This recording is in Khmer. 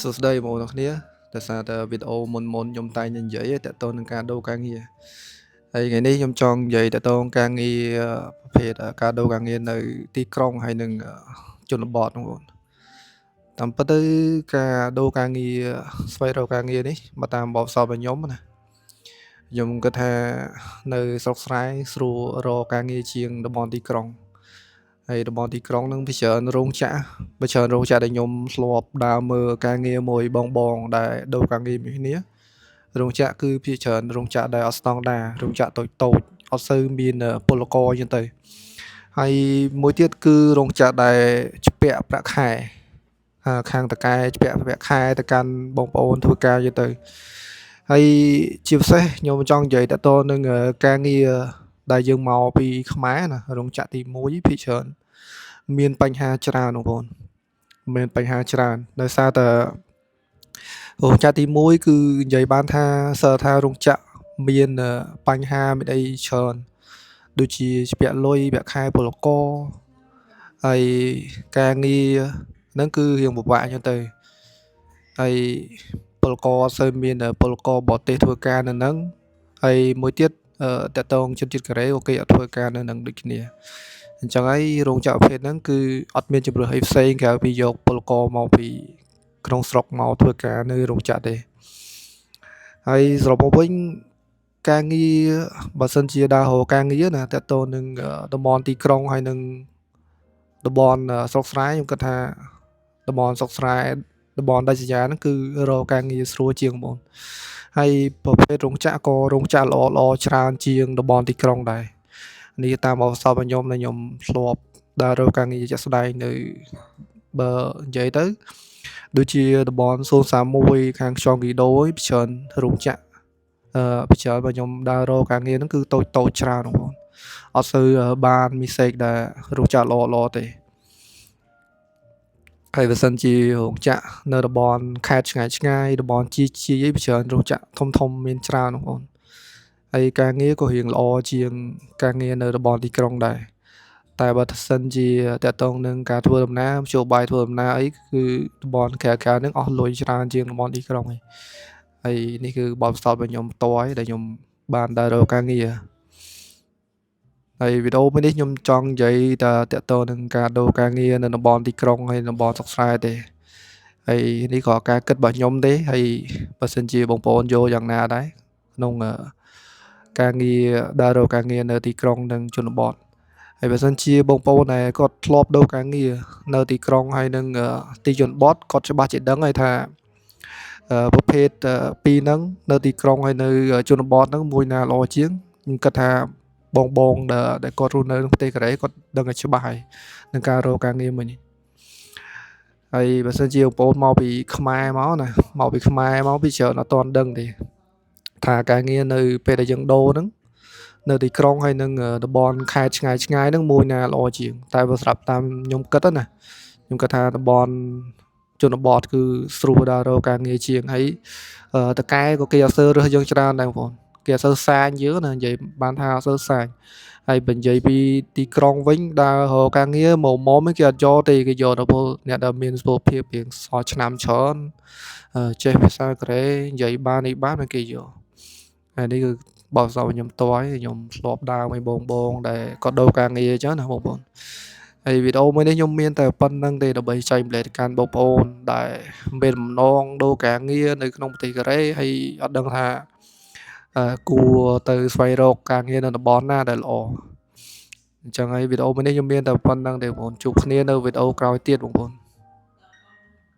សួស្តីបងប្អូនអរគ្នាដោយសារតែវីដេអូមុនខ្ញុំតែងនិយាយតើតើនឹងការដូរការងារហើយថ្ងៃនេះខ្ញុំចង់និយាយតើតើការងារប្រភេទការដូរការងារនៅទីក្រុងហើយនិងជនបទបងប្អូនតាមពិតទៅការដូរការងារស្វែងរកការងារនេះបើតាមបបសរបស់ខ្ញុំណាខ្ញុំគិតថានៅស្រុកស្រែស្រួលរកការងារជាងតំបន់ទីក្រុងហើយតំបន់ទីក្រុងនឹងវាច្រើនរោងចក្រដែលខ្ញុំធ្លាប់ដើរមើលការងារមួយបងដែលដូរការងារមួយគ្នារោងចក្រគឺភាគច្រើនរោងចក្រដែលអត់ស្តង់ដាររោងចក្រតូចអត់សូវមានពលករអញ្ចឹងទៅហើយមួយទៀតគឺរោងចក្រដែលជពាក់ប្រាក់ខែខាងតកែជពាក់ប្រាក់ខែទៅកាន់បងប្អូនធ្វើការអញ្ចឹងទៅហើយជាពិសេសខ្ញុំចង់និយាយតទៅនឹងការងារដែលយើងមកពីខ្មែរណារោងចក្រទី1ភាគច្រើនមានបញ្ហាច្រើនបងប្អូនមានបញ្ហាច្រើនដោយសារតែរោងចក្រទី1គឺនិយាយបានថាថារោងចក្រមានបញ្ហាមានអីច្រើនដូចជាស្ពាក់លុយប្រាក់ខែពលករហើយការងារហ្នឹងគឺរៀងពិបាកអញ្ចឹងទៅហើយពលករអត់សូវមានពលករបរទេសធ្វើការនៅហ្នឹងហើយមួយទៀតតកតងជនជាតិកូរ៉េគេអត់ធ្វើការនៅហ្នឹងដូចគ្នាអញ្ចឹងហើយរោងចក្រប្រភេទហ្នឹងគឺអត់មានជំរើសអីផ្សេងក្រៅពីយកពលករមកពីក្នុងស្រុកមកធ្វើការនៅរោងចក្រទេហើយសរុបមកវិញការងារបើសិនជាដើររកការងារណាតកតងនឹងតំបន់ទីក្រុងហើយនឹងតំបន់ស្រុកស្រែខ្ញុំគិតថាតំបន់ស្រុកស្រែតំបន់ដាច់ស្រយាលហ្នឹងគឺរកការងារស្រួលជាងបងហើយប្រភេទរោងចក្រក៏រោងចក្រល្អច្រើនជាងតំបន់ទីក្រុងដែរនេះតាមអបអរសារបស់ខ្ញុំខ្ញុំធ្លាប់ដើររកការងារជាក់ស្ដែងនៅបើនិយាយទៅដូចជាតំបន់031ខាងខ្យងគីដូឯងច្រើនរោងចក្រច្រើនបើខ្ញុំដើររកការងារហ្នឹងគឺតូចច្រើនបងប្អូនអត់សូវបានមីសេកដែលរោងចក្រល្អទេហើយបើសិនជារោងចក្រនៅតំបន់ខេត្តឆ្ងាយតំបន់ជាអីច្រើនរោងចក្រធំមានច្រើនបងប្អូនហើយការងារក៏រៀងល្អជាងការងារនៅតំបន់ទីក្រុងដែរតែបើសិនជាតកតងនឹងការធ្វើដំណើរជួបាយធ្វើដំណើរអីគឺតំបន់ក្រៅហ្នឹងអស់លុយច្រើនជាងតំបន់ទីក្រុងហើយនេះគឺបទពិសោធន៍របស់ខ្ញុំផ្ទាល់ដែលខ្ញុំបានដើររកការងារហើយវីដេអូមួយនេះខ្ញុំចង់និយាយតែតកតងនឹងការដូរការងារនៅតំបន់ទីក្រុងហើយតំបន់ស្រុកស្រែទេហើយនេះក៏ការគិតរបស់ខ្ញុំទេហើយបើសិនជាបងប្អូនយកយ៉ាងណាដែរក្នុងការងារដើររកការងារនៅទីក្រុងនិងជនបទហើយបើសិនជាបងប្អូនដែលគាត់ធ្លាប់ដូរការងារនៅទីក្រុងហើយនឹងទីជនបទគាត់ច្បាស់ជាដឹងហើយថាប្រភេទពីរហ្នឹងនៅទីក្រុងហើយនៅជនបទហ្នឹងមួយណាល្អជាងខ្ញុំគិតថាបងដែលគាត់រស់នៅប្រទេសកូរ៉េគាត់ដឹងឲ្យច្បាស់ហើយនឹងការរកការងារមួយនេះហើយបើសិនជាបងប្អូនមកពីខ្មែរមកណាមកពីខ្មែរមកពីច្រើនអត់ទាន់ដឹងទេថាការងារនៅពេលដែលយើងដូរហ្នឹងនៅទីក្រុងហើយនឹងតំបន់ខេត្តឆ្ងាយហ្នឹងមួយណាល្អជាងតែបើស្រាប់តាមខ្ញុំគិតណាខ្ញុំគិតថាតំបន់ជនបទគឺស្រួលដល់រកការងារជាងហើយតកែក៏គេអត់សូវរើសយើងច្រើនដែរបងប្អូនគេអត់សូវសាញយើងណានិយាយបានថាអត់សូវសាញហើយបើនិយាយពីទីក្រុងវិញដើររកការងារមកគេអត់យកទេគេយកដល់ពលអ្នកដែលមានសុខភាពរៀងសល់ឆ្នាំច្រើនចេះភាសាកូរ៉េនិយាយបាននេះបានគេយកហើយនេះគឺបបសរបស់ខ្ញុំតើខ្ញុំធ្លាប់ដើរមួយបងដែលក៏ដូរការងារអញ្ចឹងណាបងប្អូនហើយវីដេអូមួយនេះខ្ញុំមានតែប៉ុណ្្នឹងទេដើម្បីចែកម្លែកទៅកាន់បងប្អូនដែលមានបំណងដូរការងារនៅក្នុងប្រទេសកូរ៉េហើយអត់ដឹងថាគួរទៅស្វែងរកការងារនៅតំបន់ណាដែលល្អអញ្ចឹងហើយវីដេអូមួយនេះខ្ញុំមានតែប៉ុណ្្នឹងទេបងប្អូនជួបគ្នានៅវីដេអូក្រោយទៀតបងប្អូន